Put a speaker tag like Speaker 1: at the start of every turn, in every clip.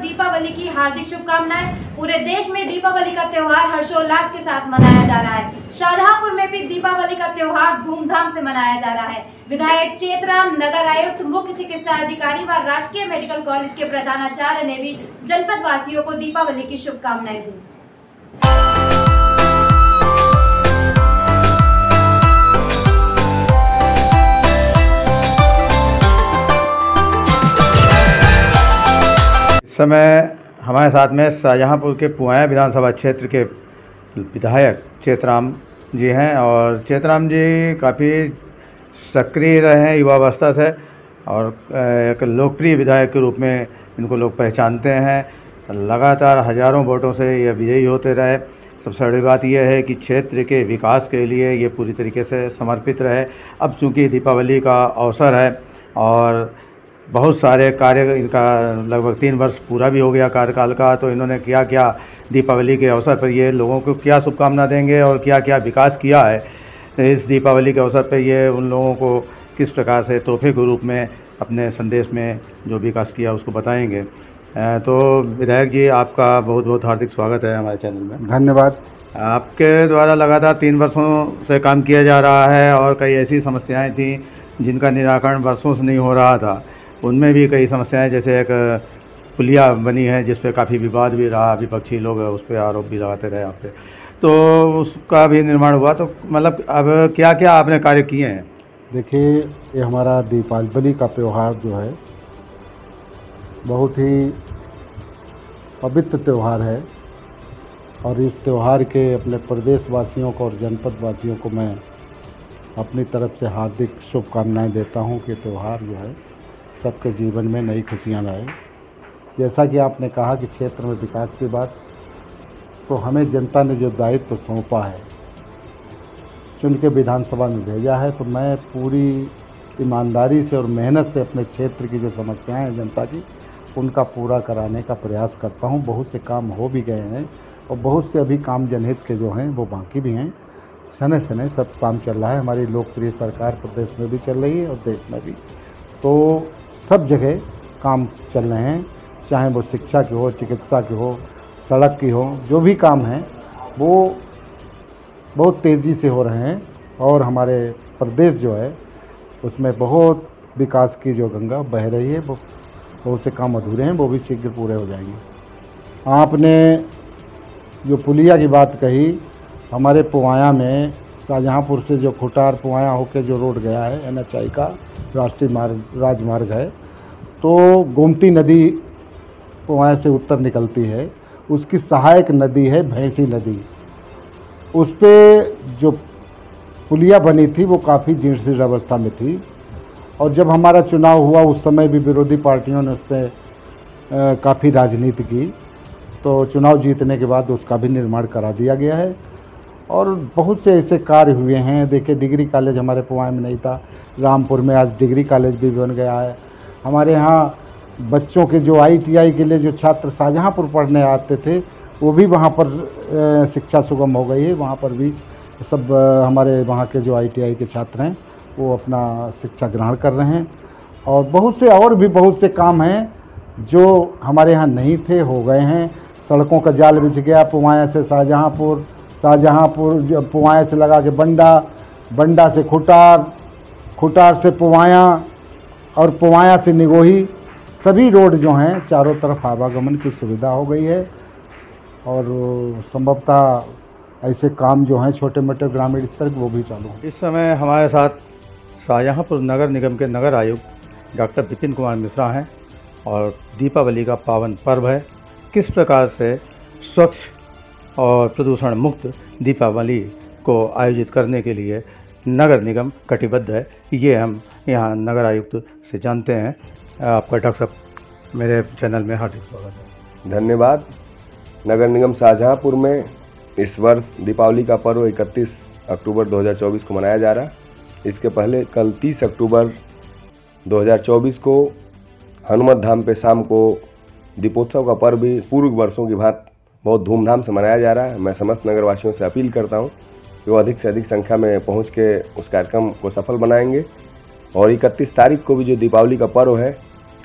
Speaker 1: दीपावली की हार्दिक शुभकामनाएं। पूरे देश में दीपावली का त्योहार हर्षोल्लास के साथ मनाया जा रहा है। शाहजहांपुर में भी दीपावली का त्योहार धूमधाम से मनाया जा रहा है। विधायक चेतराम, नगर आयुक्त, मुख्य चिकित्सा अधिकारी व राजकीय मेडिकल कॉलेज के प्रधानाचार्य ने भी जनपद वासियों को दीपावली की शुभकामनाएं दी।
Speaker 2: इस समय हमारे साथ में शाहजहांपुर के पुआया विधानसभा क्षेत्र के विधायक चेतराम जी हैं और चेतराम जी काफ़ी सक्रिय रहे हैं युवावस्था से और एक लोकप्रिय विधायक के रूप में इनको लोग पहचानते हैं। लगातार हज़ारों वोटों से ये विजयी होते रहे। सबसे बड़ी बात यह है कि क्षेत्र के विकास के लिए ये पूरी तरीके से समर्पित रहे। अब चूँकि दीपावली का अवसर है और बहुत सारे कार्य, इनका लगभग 3 वर्ष पूरा भी हो गया कार्यकाल का, तो इन्होंने क्या क्या दीपावली के अवसर पर ये लोगों को क्या शुभकामना देंगे और क्या क्या विकास किया है, इस दीपावली के अवसर पर ये उन लोगों को किस प्रकार से तोहफे के रूप में अपने संदेश में जो विकास किया उसको बताएंगे। तो विधायक जी, आपका बहुत बहुत हार्दिक स्वागत है हमारे चैनल में।
Speaker 3: धन्यवाद।
Speaker 2: आपके द्वारा लगातार 3 वर्षों से काम किया जा रहा है और कई ऐसी समस्याएं थी जिनका निराकरण वर्षों से नहीं हो रहा था। उनमें भी कई समस्याएं, जैसे एक पुलिया बनी है जिस पे काफ़ी विवाद भी रहा, विपक्षी लोग उस पर आरोप भी लगाते रहे आप पे, तो उसका भी निर्माण हुआ। तो मतलब अब क्या क्या आपने कार्य किए हैं?
Speaker 3: देखिए, ये हमारा दीपावली का त्यौहार जो है बहुत ही पवित्र त्यौहार है और इस त्यौहार के अपने प्रदेशवासियों को और जनपद वासियों को मैं अपनी तरफ से हार्दिक शुभकामनाएं देता हूं कि त्यौहार जो है सबके जीवन में नई खुशियाँ लाए। जैसा कि आपने कहा कि क्षेत्र में विकास की बात, तो हमें जनता ने जो दायित्व सौंपा है, चुन के विधानसभा में भेजा है, तो मैं पूरी ईमानदारी से और मेहनत से अपने क्षेत्र की जो समस्याएं हैं जनता की, उनका पूरा कराने का प्रयास करता हूं। बहुत से काम हो भी गए हैं और बहुत से अभी काम जनहित के जो हैं वो बाकी भी हैं। सने सने सब काम चल रहा है। हमारी लोकप्रिय सरकार प्रदेश में भी चल रही है और देश में भी, तो सब जगह काम चल रहे हैं, चाहे वो शिक्षा की हो, चिकित्सा की हो, सड़क की हो, जो भी काम हैं वो बहुत तेज़ी से हो रहे हैं और हमारे प्रदेश जो है उसमें बहुत विकास की जो गंगा बह रही है। वो बहुत से काम अधूरे हैं, वो भी शीघ्र पूरे हो जाएंगे। आपने जो पुलिया की बात कही, हमारे पुआया में शाहजहांपुर से जो खुटार पुआया होकर जो रोड गया है, NHI का राष्ट्रीय राजमार्ग है, तो गोमती नदी पुआया से उत्तर निकलती है, उसकी सहायक नदी है भैंसी नदी। उस पे जो पुलिया बनी थी वो काफ़ी जीर्ण शीर्ण अवस्था में थी और जब हमारा चुनाव हुआ उस समय भी विरोधी पार्टियों ने उस पर काफ़ी राजनीति की, तो चुनाव जीतने के बाद उसका भी निर्माण करा दिया गया है और बहुत से ऐसे कार्य हुए हैं। देखिए, डिग्री कॉलेज हमारे पुआया में नहीं था, रामपुर में आज डिग्री कॉलेज भी बन गया है। हमारे यहाँ बच्चों के जो ITI के लिए जो छात्र शाहजहांपुर पढ़ने आते थे, वो भी वहाँ पर शिक्षा सुगम हो गई है। वहाँ पर भी सब हमारे वहाँ के जो ITI के छात्र हैं वो अपना शिक्षा ग्रहण कर रहे हैं और बहुत से और भी बहुत से काम हैं जो हमारे यहाँ नहीं थे, हो गए हैं। सड़कों का जाल बिछ गया। पुआया से शाहजहांपुर, शाहजहांपुर जो पुआया से लगा के बंडा, बंडा से खुटार, खुटार से पुआया और पुआया से निगोही, सभी रोड जो हैं चारों तरफ आवागमन की सुविधा हो गई है और संभवतः ऐसे काम जो हैं छोटे मोटे ग्रामीण स्तर के वो भी चालू हैं।
Speaker 2: इस समय हमारे साथ शाहजहांपुर नगर निगम के नगर आयुक्त डॉक्टर विपिन कुमार मिश्रा हैं और दीपावली का पावन पर्व है। किस प्रकार से स्वच्छ और प्रदूषण मुक्त दीपावली को आयोजित करने के लिए नगर निगम कटिबद्ध है, ये हम यहाँ नगर आयुक्त से जानते हैं। आपका डॉक्टर साहब मेरे चैनल में हार्दिक स्वागत है।
Speaker 4: धन्यवाद। नगर निगम शाहजहांपुर में इस वर्ष दीपावली का पर्व 31 अक्टूबर 2024 को मनाया जा रहा है। इसके पहले कल 30 अक्टूबर 2024 को हनुमत धाम पे शाम को दीपोत्सव का पर्व भी पूर्व वर्षों की भांति बहुत धूमधाम से मनाया जा रहा है। मैं समस्त नगरवासियों से अपील करता हूं कि वो अधिक से अधिक संख्या में पहुंच के उस कार्यक्रम को सफल बनाएंगे और 31 तारीख को भी जो दीपावली का पर्व है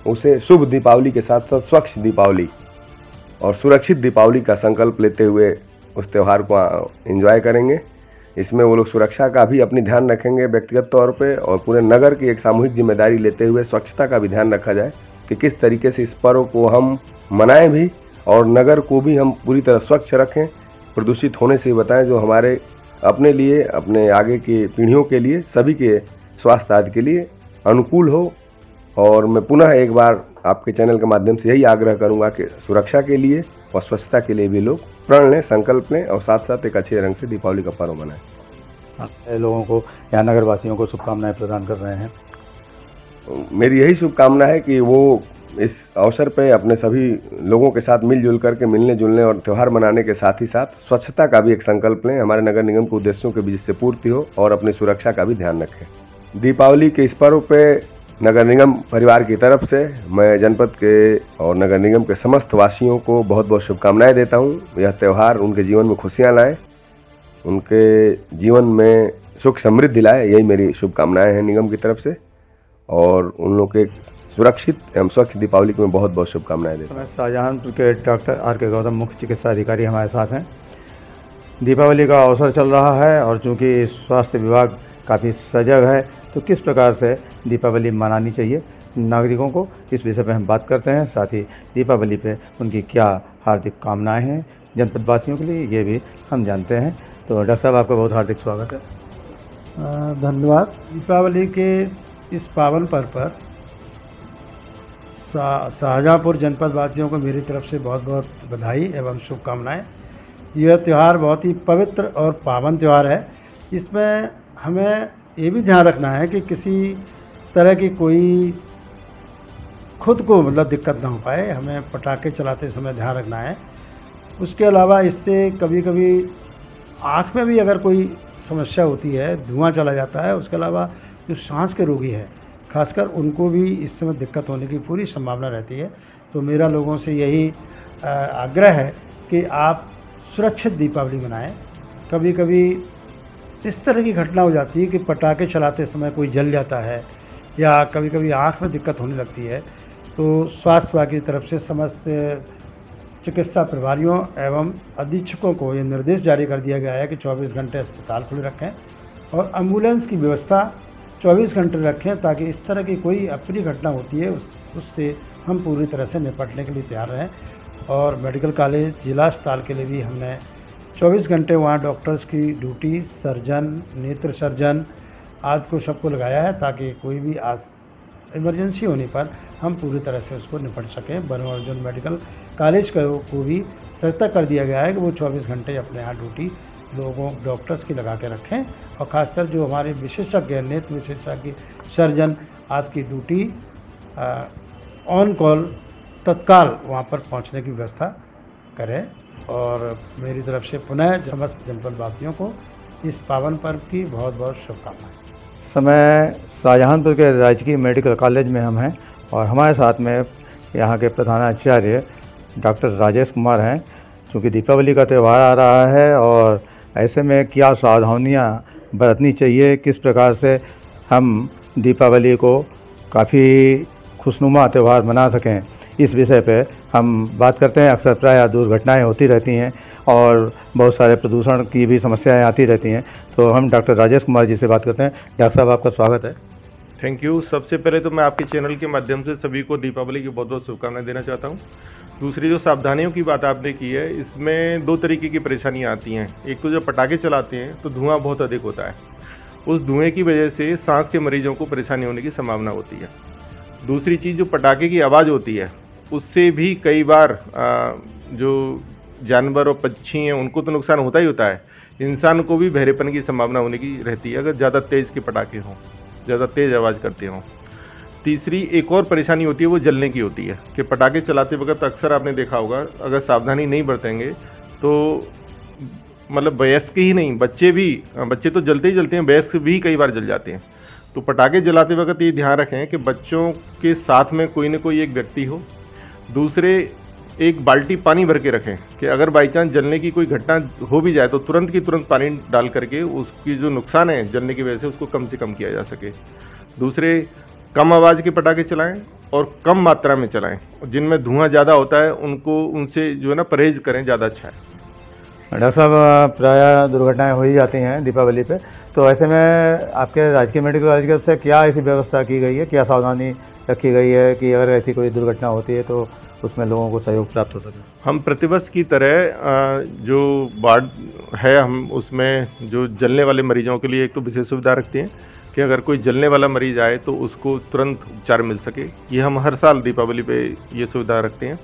Speaker 4: उसे शुभ दीपावली के साथ साथ स्वच्छ दीपावली और सुरक्षित दीपावली का संकल्प लेते हुए उस त्यौहार को एंजॉय करेंगे। इसमें वो लोग सुरक्षा का भी अपनी ध्यान रखेंगे व्यक्तिगत तौर पे, और पूरे नगर की एक सामूहिक जिम्मेदारी लेते हुए स्वच्छता का भी ध्यान रखा जाए कि किस तरीके से इस पर्व को हम मनाएं भी और नगर को भी हम पूरी तरह स्वच्छ रखें, प्रदूषित होने से बताएं, जो हमारे अपने लिए, अपने आगे की पीढ़ियों के लिए, सभी के स्वास्थ्य आदि के लिए अनुकूल हो। और मैं पुनः एक बार आपके चैनल के माध्यम से यही आग्रह करूंगा कि सुरक्षा के लिए और स्वच्छता के लिए भी लोग प्रण लें, संकल्प लें और साथ साथ एक अच्छे रंग से दीपावली का पर्व मनाएं।
Speaker 2: लोगों को यहाँ नगरवासियों को शुभकामनाएं प्रदान कर रहे हैं।
Speaker 4: मेरी यही शुभकामना है कि वो इस अवसर पे अपने सभी लोगों के साथ मिलजुल करके मिलने जुलने और त्यौहार मनाने के साथ ही साथ स्वच्छता का भी एक संकल्प लें, हमारे नगर निगम के उद्देश्यों के भी जिससे पूर्ति हो, और अपनी सुरक्षा का भी ध्यान रखें। दीपावली के इस पर्व पे नगर निगम परिवार की तरफ से मैं जनपद के और नगर निगम के समस्त वासियों को बहुत बहुत शुभकामनाएं देता हूं। यह त्यौहार उनके जीवन में खुशियां लाए, उनके जीवन में सुख समृद्धि लाए, यही मेरी शुभकामनाएं हैं निगम की तरफ से। और उन लोग के सुरक्षित एवं स्वच्छ दीपावली की मैं बहुत बहुत शुभकामनाएं देता हूँ।
Speaker 2: शाहजहांपुर के डॉक्टर आर के गौतम मुख्य चिकित्सा अधिकारी हमारे साथ हैं। दीपावली का अवसर चल रहा है और चूँकि स्वास्थ्य विभाग काफ़ी सजग है, तो किस प्रकार से दीपावली मनानी चाहिए नागरिकों को, इस विषय पर हम बात करते हैं। साथ ही दीपावली पे उनकी क्या हार्दिक कामनाएं हैं जनपदवासियों के लिए, ये भी हम जानते हैं। तो डॉक्टर साहब, आपका बहुत हार्दिक स्वागत है।
Speaker 5: धन्यवाद। दीपावली के इस पावन पर्व पर शाहजहांपुर जनपद वासियों को मेरी तरफ से बहुत बहुत बधाई एवं शुभकामनाएं। यह त्यौहार बहुत ही पवित्र और पावन त्यौहार है। इसमें हमें ये भी ध्यान रखना है कि किसी तरह की कोई खुद को मतलब दिक्कत ना हो पाए, हमें पटाखे चलाते समय ध्यान रखना है। उसके अलावा इससे कभी कभी आँख में भी अगर कोई समस्या होती है, धुआं चला जाता है। उसके अलावा जो सांस के रोगी है, खासकर उनको भी इस समय दिक्कत होने की पूरी संभावना रहती है। तो मेरा लोगों से यही आग्रह है कि आप सुरक्षित दीपावली मनाएं। कभी कभी इस तरह की घटना हो जाती है कि पटाखे चलाते समय कोई जल जाता है या कभी कभी आँख में दिक्कत होने लगती है। तो स्वास्थ्य विभाग की तरफ से समस्त चिकित्सा प्रभारियों एवं अधीक्षकों को ये निर्देश जारी कर दिया गया है कि 24 घंटे अस्पताल खुले रखें और एम्बुलेंस की व्यवस्था 24 घंटे रखें, ताकि इस तरह की कोई अप्रिय घटना होती है उससे हम पूरी तरह से निपटने के लिए तैयार रहें। और मेडिकल कॉलेज जिला अस्पताल के लिए भी हमने 24 घंटे वहाँ डॉक्टर्स की ड्यूटी, सर्जन, नेत्र सर्जन आदि को सबको लगाया है, ताकि कोई भी इमरजेंसी होने पर हम पूरी तरह से उसको निपट सकें। बन अर्जुन मेडिकल कॉलेज को भी सतर्क कर दिया गया है कि वो 24 घंटे अपने यहाँ ड्यूटी लोगों डॉक्टर्स की लगा के रखें, और ख़ासकर जो हमारे विशेषज्ञ, नेत्र विशेषज्ञ, सर्जन आदि की ड्यूटी ऑन कॉल तत्काल वहाँ पर पहुँचने की व्यवस्था करें। और मेरी तरफ से पुनः समस्त जनपद वासियों को इस पावन पर्व की बहुत बहुत शुभकामनाएं।
Speaker 2: समय शाहजहांपुर के राजकीय मेडिकल कॉलेज में हम हैं और हमारे साथ में यहाँ के प्रधानाचार्य डॉक्टर राजेश कुमार हैं। चूँकि दीपावली का त्यौहार आ रहा है और ऐसे में क्या सावधानियाँ बरतनी चाहिए, किस प्रकार से हम दीपावली को काफ़ी खुशनुमा त्यौहार मना सकें, इस विषय पे हम बात करते हैं। अक्सर प्रायः दुर्घटनाएं होती रहती हैं और बहुत सारे प्रदूषण की भी समस्याएं आती रहती हैं। तो हम डॉक्टर राजेश कुमार जी से बात करते हैं। डॉक्टर साहब, आपका स्वागत है।
Speaker 6: Thank you. सबसे पहले तो मैं आपके चैनल के माध्यम से सभी को दीपावली की बहुत बहुत शुभकामनाएं देना चाहता हूं। दूसरी जो सावधानियों की बात आपने की है, इसमें दो तरीके की परेशानियां आती हैं। एक तो जब पटाखे चलाते हैं तो धुआं बहुत अधिक होता है, उस धुएँ की वजह से सांस के मरीजों को परेशानी होने की संभावना होती है। दूसरी चीज़, जो पटाखे की आवाज़ होती है उससे भी कई बार जो जानवर और पक्षी हैं उनको तो नुकसान होता ही होता है, इंसान को भी बहरेपन की संभावना होने की रहती है अगर ज़्यादा तेज़ के पटाखे हों, ज़्यादा तेज़ आवाज़ करते हों। तीसरी एक और परेशानी होती है, वो जलने की होती है कि पटाखे चलाते वक्त अक्सर आपने देखा होगा, अगर सावधानी नहीं बरतेंगे तो मतलब वयस्क ही नहीं, बच्चे तो जलते ही जलते हैं, वयस्क भी कई बार जल जाते हैं। तो पटाखे जलाते वक्त ये ध्यान रखें कि बच्चों के साथ में कोई न कोई एक व्यक्ति हो। दूसरे, एक बाल्टी पानी भर के रखें कि अगर बाई चांस जलने की कोई घटना हो भी जाए तो तुरंत की तुरंत पानी डाल करके उसकी जो नुकसान है जलने की वजह से उसको कम से कम किया जा सके। दूसरे, कम आवाज़ के पटाखे चलाएं और कम मात्रा में चलाएं। जिनमें धुआं ज़्यादा होता है उनसे जो है ना परहेज करें, ज़्यादा अच्छा है।
Speaker 2: डॉक्टर साहब, प्रायः दुर्घटनाएं हो ही जाती हैं दीपावली पे, तो ऐसे में आपके राजकीय मेडिकल कॉलेज की तरफ से क्या ऐसी व्यवस्था की गई है, क्या सावधानी रखी गई है कि अगर ऐसी कोई दुर्घटना होती है तो उसमें लोगों को सहयोग प्राप्त हो सके?
Speaker 6: हम प्रतिवर्ष की तरह जो वार्ड है, हम उसमें जो जलने वाले मरीजों के लिए एक तो विशेष सुविधा रखते हैं कि अगर कोई जलने वाला मरीज आए तो उसको तुरंत उपचार मिल सके। ये हम हर साल दीपावली पे ये सुविधा रखते हैं।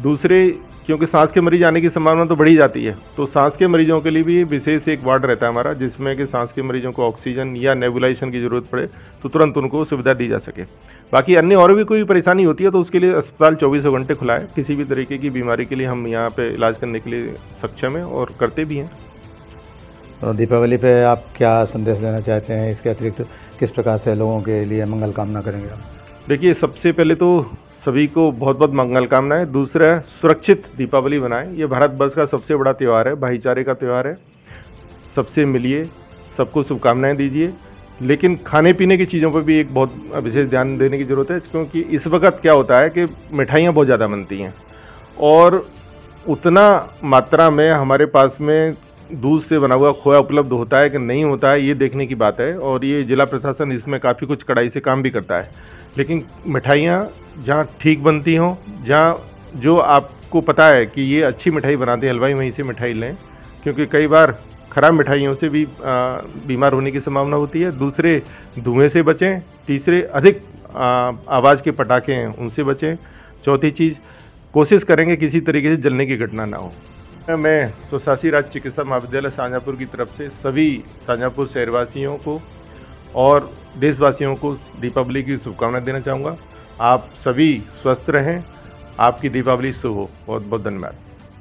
Speaker 6: दूसरे, क्योंकि सांस के मरीज आने की संभावना तो बढ़ी जाती है, तो सांस के मरीजों के लिए भी विशेष एक वार्ड रहता है हमारा, जिसमें कि सांस के मरीजों को ऑक्सीजन या नेबुलाइजेशन की ज़रूरत पड़े तो तुरंत उनको सुविधा दी जा सके। बाकी अन्य और भी कोई परेशानी होती है तो उसके लिए अस्पताल 24 घंटे खुला है। किसी भी तरीके की बीमारी के लिए हम यहाँ पे इलाज करने के लिए सक्षम हैं और करते भी हैं।
Speaker 2: तो दीपावली पे आप क्या संदेश देना चाहते हैं? इसके अतिरिक्त किस प्रकार से लोगों के लिए मंगल कामना करेंगे आप?
Speaker 6: देखिए, सबसे पहले तो सभी को बहुत बहुत मंगल कामनाएं। दूसरा, सुरक्षित दीपावली बनाएं। ये भारतवर्ष का सबसे बड़ा त्यौहार है, भाईचारे का त्यौहार है। सबसे मिलिए, सबको शुभकामनाएं दीजिए। लेकिन खाने पीने की चीज़ों पर भी एक बहुत विशेष ध्यान देने की ज़रूरत है, क्योंकि इस वक्त क्या होता है कि मिठाइयाँ बहुत ज़्यादा बनती हैं और उतना मात्रा में हमारे पास में दूध से बना हुआ खोया उपलब्ध होता है कि नहीं होता है, ये देखने की बात है। और ये जिला प्रशासन इसमें काफ़ी कुछ कड़ाई से काम भी करता है। लेकिन मिठाइयाँ जहाँ ठीक बनती हों, जहाँ जो आपको पता है कि ये अच्छी मिठाई बनाते हैं हलवाई, वहीं से मिठाई लें, क्योंकि कई बार खराब मिठाइयों से भी बीमार होने की संभावना होती है। दूसरे, धुएं से बचें। तीसरे, अधिक आवाज़ के पटाखे हैं उनसे बचें। चौथी चीज़, कोशिश करेंगे किसी तरीके से जलने की घटना ना हो। मैं स्वशासी राज्य चिकित्सा महाविद्यालय शाहजहाँपुर की तरफ से सभी शाहजहाँपुर शहरवासियों को और देशवासियों को दीपावली की शुभकामनाएं देना चाहूँगा। आप सभी स्वस्थ रहें, आपकी दीपावली शुभ हो। बहुत बहुत धन्यवाद।